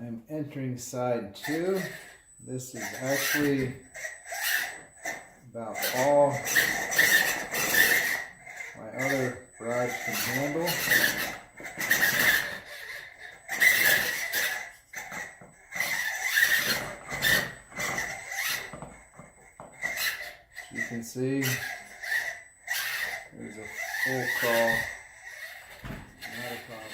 I'm entering side 2. This is actually about all my other barrage can handle. As you can see, there's a full crawl. Not a problem.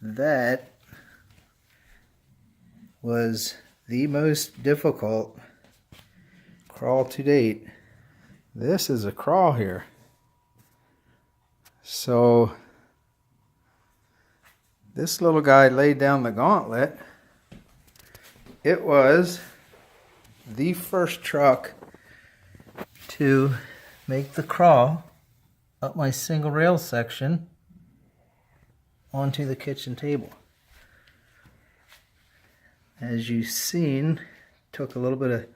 That was the most difficult crawl to date. This is a crawl here. So this little guy laid down the gauntlet. It was the first truck to make the crawl up my single rail section onto the kitchen table. As you've seen, took a little bit of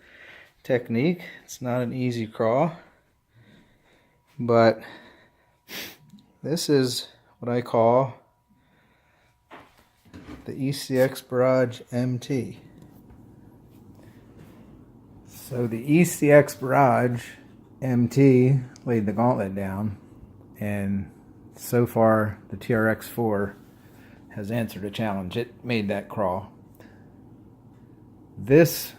technique. It's not an easy crawl, but this is what I call the Ecx Barrage MT. So the Ecx Barrage MT laid the gauntlet down, and so far the TRX4 has answered a challenge. It made that crawl. This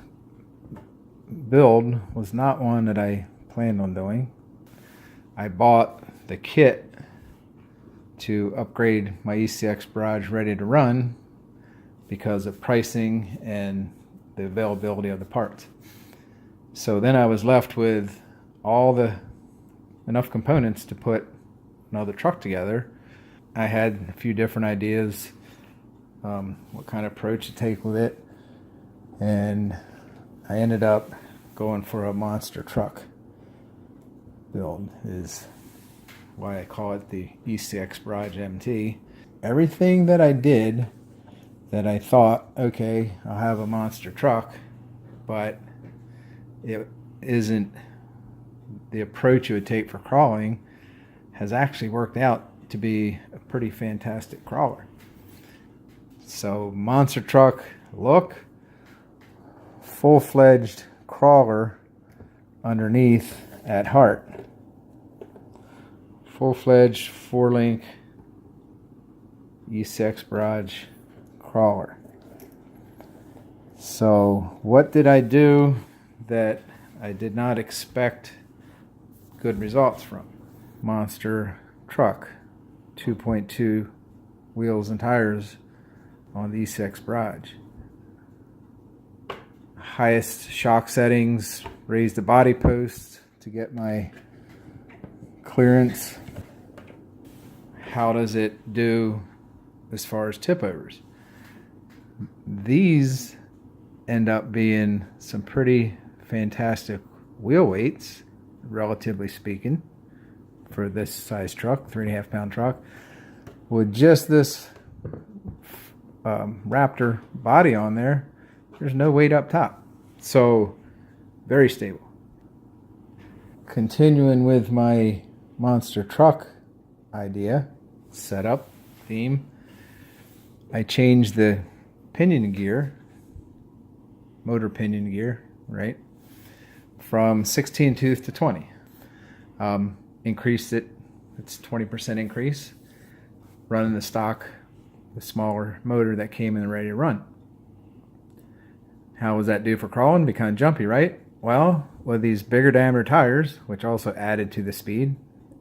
build was not one that I planned on doing. I bought the kit to upgrade my Ecx Barrage ready to run because of pricing and the availability of the parts. So then I was left with enough components to put another truck together. I had a few different ideas, what kind of approach to take with it, and I ended up going for a monster truck build, is why I call it the Ecx Barrage MT. Everything that I did that I thought, okay, I'll have a monster truck, but it isn't the approach you would take for crawling, has actually worked out to be a pretty fantastic crawler. So monster truck look, full-fledged crawler underneath at heart. Full-fledged 4-link Ecx Barrage crawler. So what did I do that I did not expect good results from? Monster truck, 2.2 wheels and tires on the Ecx Barrage. Highest shock settings, raised the body post to get my clearance. How does it do as far as tip overs? These end up being some pretty fantastic wheel weights, relatively speaking, for this size truck, 3.5 pound truck, with just this Raptor body on there. There's no weight up top, so very stable. continuing with my monster truck idea, setup, theme, I changed the pinion gear, motor pinion gear, right, from 16 tooth to 20. Increased it, it's 20% increase, running the stock, the smaller motor that came in ready to run. How was that do for crawling? Be kind of jumpy, right? Well, with these bigger diameter tires, which also added to the speed,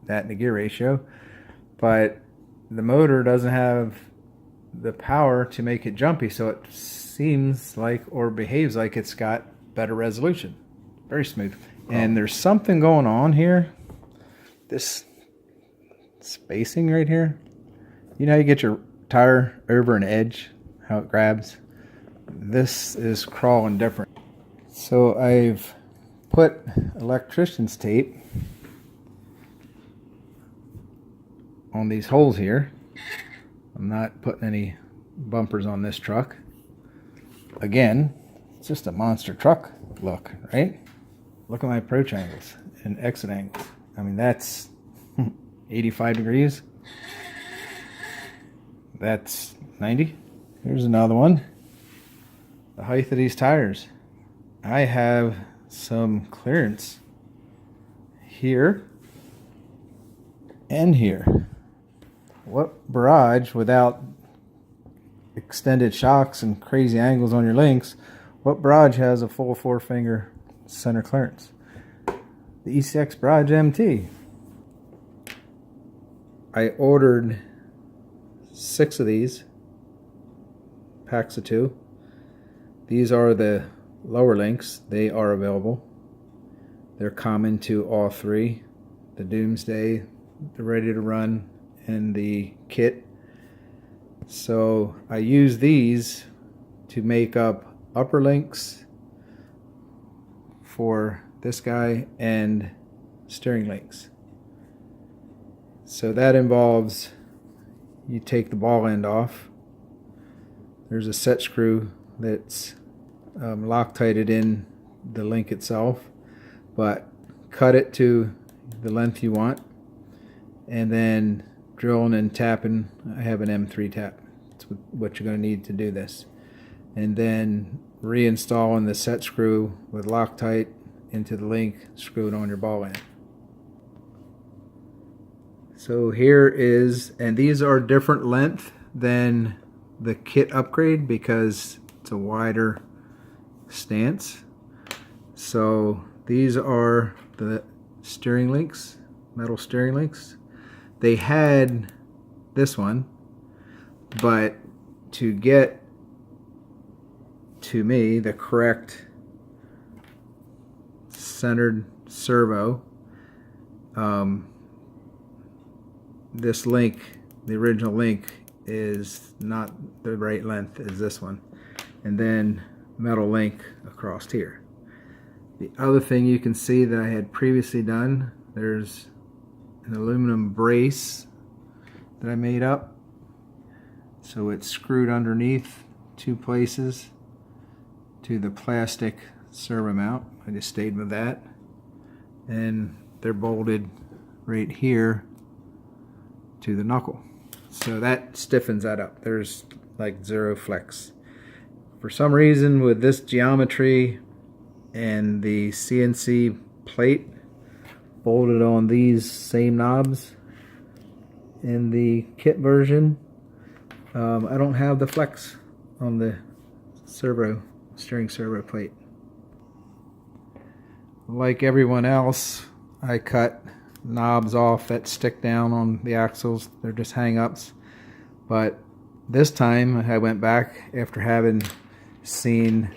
that and the gear ratio, but the motor doesn't have the power to make it jumpy, so it seems like, or behaves like, it's got better resolution. Very smooth. And there's something going on here. This spacing right here. You know how you get your tire over an edge, how it grabs? This is crawling different. So I've put electrician's tape on these holes here. I'm not putting any bumpers on this truck. Again, it's just a monster truck look, right? Look at my approach angles and exit angles. I mean, that's 85 degrees. That's 90. Here's another one. The height of these tires. I have some clearance here and here. What Barrage, without extended shocks and crazy angles on your links, what Barrage has a full 4-finger center clearance? The Ecx Barrage MT. I ordered 6 of these, packs of 2. These are the lower links. They are available. They're common to all 3. The Doomsday, the Ready to Run, and the kit. So I use these to make up upper links for this guy and steering links. So that involves, you take the ball end off. There's a set screw that's Loctited in the link itself, but cut it to the length you want, and then drilling and tapping. I have an M3 tap. That's what you're going to need to do this. And then reinstalling the set screw with Loctite into the link, screw it on your ball end. So here is, and these are different length than the kit upgrade because it's a wider stance. So these are the steering links, metal steering links. They had this one, but to get to me the correct centered servo, this link, the original link, is not the right length as this one, and then metal link across here. The other thing you can see that I had previously done, there's an aluminum brace that I made up, so it's screwed underneath 2 places to the plastic servo mount. I just stayed with that, and they're bolted right here to the knuckle, so that stiffens that up. There's like 0 flex. For some reason, with this geometry and the CNC plate bolted on these same knobs in the kit version, I don't have the flex on the steering servo plate. Like everyone else, I cut knobs off that stick down on the axles. They're just hang-ups. But this time I went back after having seen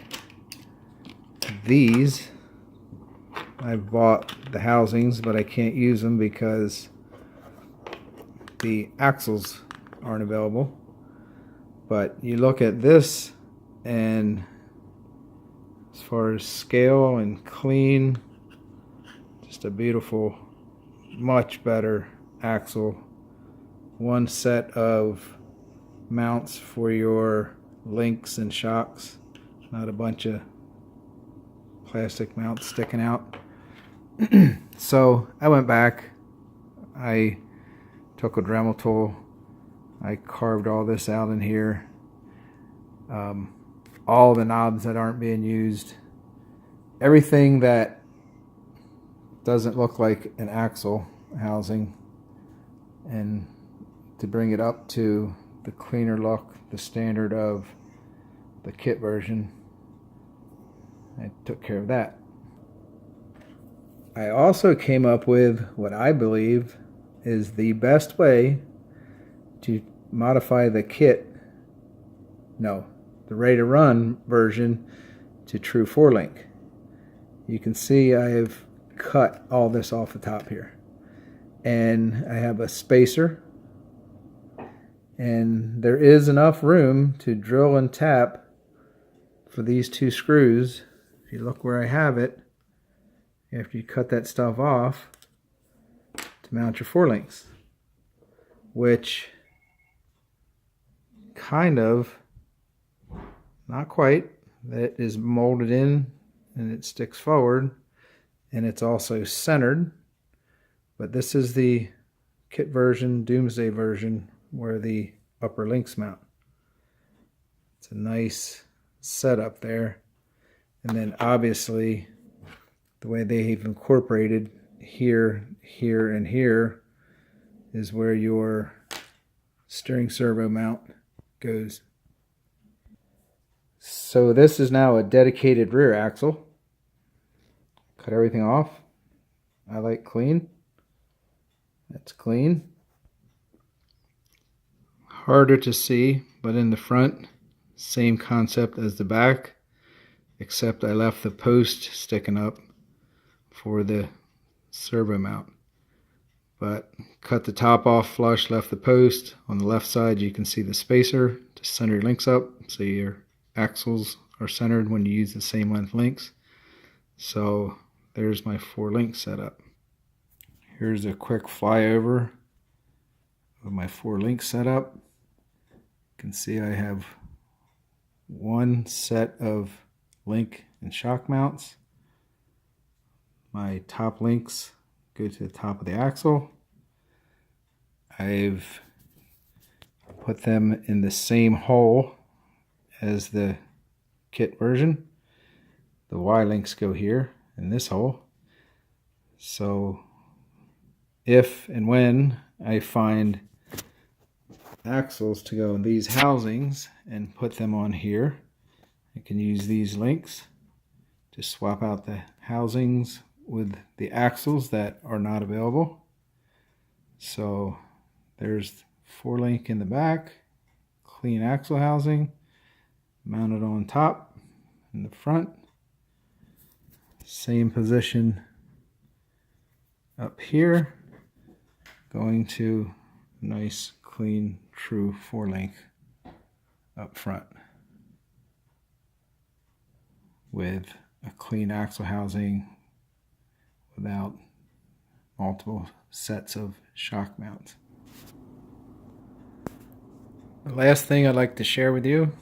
these. I've bought the housings, but I can't use them because the axles aren't available. But you look at this, and as far as scale and clean, just a beautiful, much better axle. One set of mounts for your links and shocks, not a bunch of plastic mounts sticking out. So I went back, I took a Dremel tool, I carved all this out in here, all the knobs that aren't being used, everything that doesn't look like an axle housing, and to bring it up to the cleaner look, the standard of the kit version, I took care of that. I also came up with what I believe is the best way to modify the the Ready to Run version to true 4-link. You can see I have cut all this off the top here. And I have a spacer. And there is enough room to drill and tap for these 2 screws. If you look where I have it, after you cut that stuff off, to mount your 4-links, which kind of, not quite, that is molded in and it sticks forward, and it's also centered. But this is the kit version, Doomsday version, where the upper links mount. It's a nice setup there. And then obviously the way they've incorporated here, here, and here is where your steering servo mount goes. So this is now a dedicated rear axle. Cut everything off. I like clean. That's clean. Harder to see, but in the front, same concept as the back, except I left the post sticking up for the servo mount. But cut the top off flush, left the post. On the left side you can see the spacer to center your links up so your axles are centered when you use the same length links. So there's my 4-link setup. Here's a quick flyover of my 4-link setup. You can see I have one set of link and shock mounts. My top links go to the top of the axle. I've put them in the same hole as the kit version. The Y links go here in this hole. So if and when I find axles to go in these housings and put them on here, I can use these links to swap out the housings with the axles that are not available. So there's 4-link in the back, clean axle housing, mounted on top in the front. Same position up here, going to nice, clean, true 4-link up front with a clean axle housing without multiple sets of shock mounts. The last thing I'd like to share with you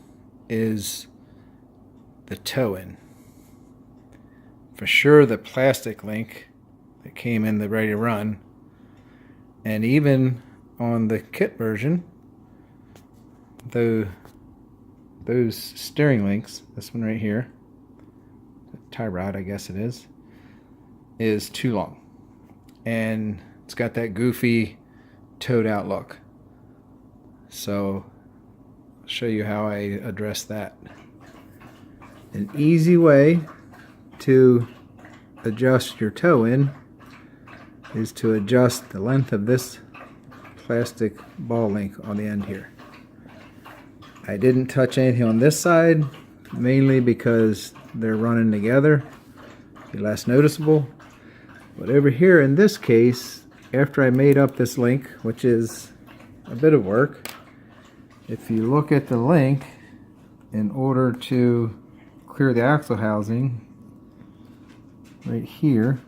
is the toe-in. For sure the plastic link that came in the Ready to Run, and even on the kit version, those steering links, this one right here, the tie rod I guess it is too long, and it's got that goofy toed out look. So I'll show you how I address that. An easy way to adjust your toe in is to adjust the length of this plastic ball link on the end here. I didn't touch anything on this side, mainly because they're running together, be less noticeable. But over here in this case, after I made up this link, which is a bit of work, if you look at the link, in order to clear the axle housing, right here,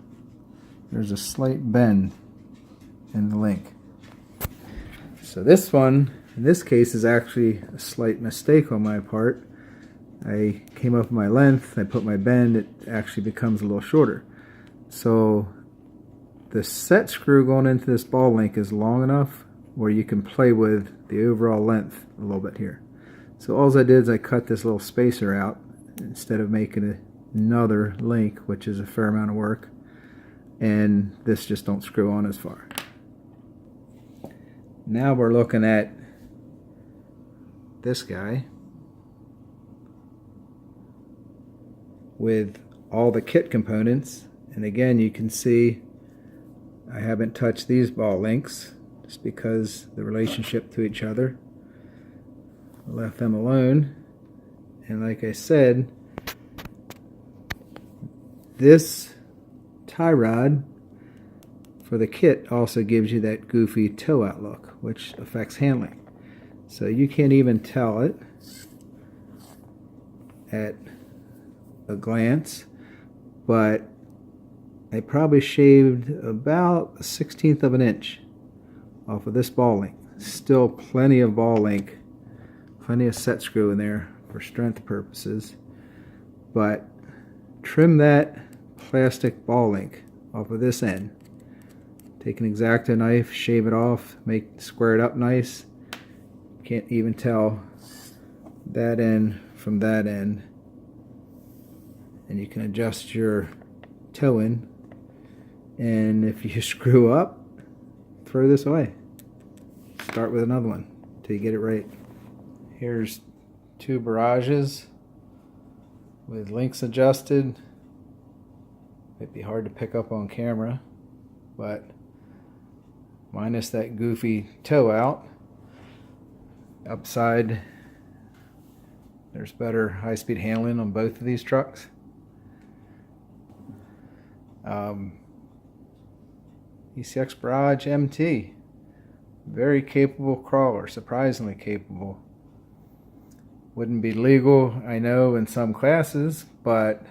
there's a slight bend in the link. So this one, in this case, is actually a slight mistake on my part. I came up with my length, I put my bend, it actually becomes a little shorter. So the set screw going into this ball link is long enough where you can play with the overall length a little bit here. So all I did is I cut this little spacer out instead of making another link, which is a fair amount of work, and this just don't screw on as far. Now we're looking at this guy with all the kit components, and again you can see I haven't touched these ball links just because the relationship to each other. I left them alone, and like I said, this tie rod for the kit also gives you that goofy toe out look, which affects handling. So you can't even tell it at a glance, but I probably shaved about 1/16 of an inch off of this ball link. Still plenty of ball link, plenty of set screw in there for strength purposes, but trim that plastic ball link off of this end. Take an X-Acto knife, shave it off, square it up nice. Can't even tell that end from that end. And you can adjust your toe in, and if you screw up, throw this away. Start with another one until you get it right. Here's 2 barrages with links adjusted. It'd be hard to pick up on camera, but minus that goofy toe out. Upside, there's better high-speed handling on both of these trucks. Ecx Barrage MT, very capable crawler, surprisingly capable. Wouldn't be legal, I know, in some classes, but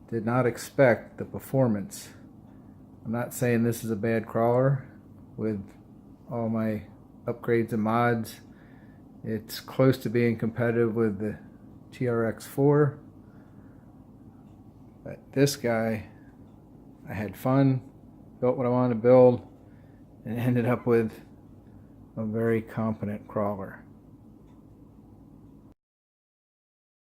did not expect the performance. I'm not saying this is a bad crawler. With all my upgrades and mods, it's close to being competitive with the TRX4. But this guy, I had fun, built what I wanted to build, and ended up with a very competent crawler.